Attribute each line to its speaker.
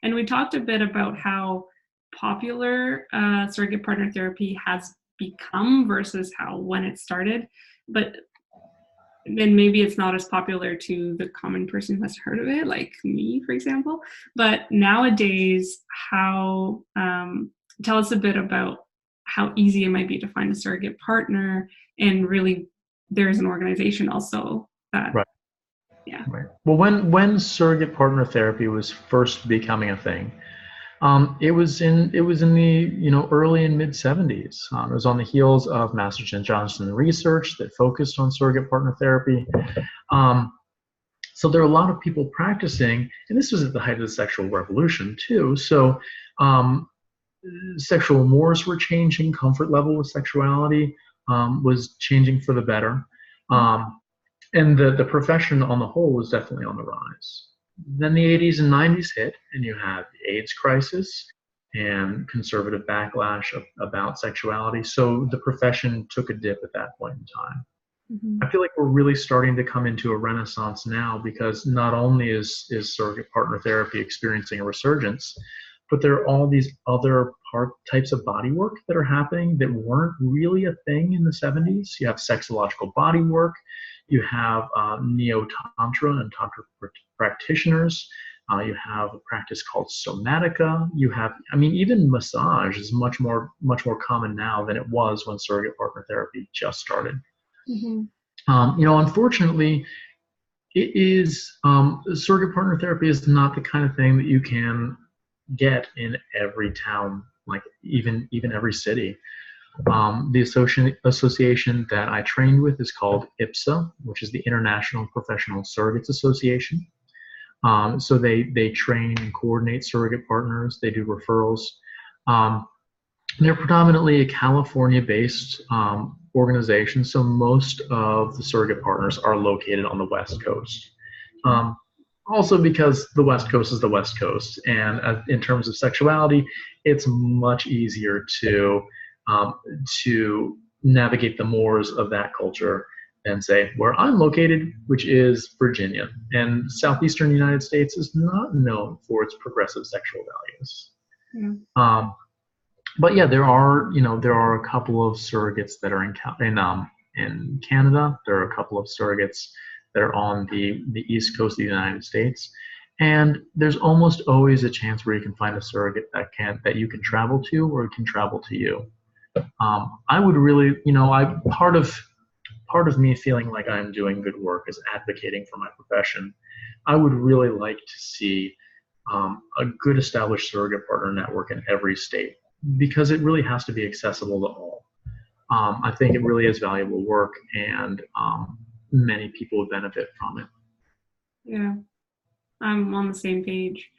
Speaker 1: And we talked a bit about how popular surrogate partner therapy has become versus how when it started. But then maybe it's not as popular to the common person who has heard of it, like me, for example. But nowadays, how tell us a bit about how easy it might be to find a surrogate partner, and really, there's an organization also that,
Speaker 2: Right.
Speaker 1: yeah.
Speaker 2: Right. Well, when surrogate partner therapy was first becoming a thing, it was in the early and mid 70s. It was on the heels of Master Jen Johnson research that focused on surrogate partner therapy. Um, so there are a lot of people practicing, and this was at the height of the sexual revolution too. So um, sexual mores were changing, comfort level with sexuality was changing for the better. Um, and the profession on the whole was definitely on the rise. Then the 80s and 90s hit, and you had the AIDS crisis and conservative backlash about sexuality. So the profession took a dip at that point in time.
Speaker 1: Mm-hmm.
Speaker 2: I feel like we're really starting to come into a renaissance now, because not only is surrogate partner therapy experiencing a resurgence, but there are all these other types of body work that are happening that weren't really a thing in the 70s. You have sexological body work, you have neo-tantra and tantra practitioners, you have a practice called somatica. You have, I mean, even massage is much more common now than it was when surrogate partner therapy just started.
Speaker 1: Mm-hmm.
Speaker 2: Unfortunately, it is surrogate partner therapy is not the kind of thing that you can get in every town, like even every city. The association that I trained with is called IPSA, which is the International Professional Surrogates Association. So they train and coordinate surrogate partners. They do referrals. Um, they're predominantly a California-based organization, so most of the surrogate partners are located on the West Coast. Um, Also because the West Coast is the West Coast, and in terms of sexuality, it's much easier um, to navigate the mores of that culture than, say, where I'm located, which is Virginia. And southeastern United States is not known for its progressive sexual values.
Speaker 1: Yeah.
Speaker 2: But yeah, there are a couple of surrogates that are in Canada. There are a couple of surrogates that are on the east coast of the United States, and there's almost always a chance where you can find a surrogate that you can travel to, or can travel to you. I would really, I part of me feeling like I'm doing good work is advocating for my profession. I would really like to see a good established surrogate partner network in every state, because it really has to be accessible to all. I think it really is valuable work, and many people would benefit from it.
Speaker 1: Yeah, I'm on the same page.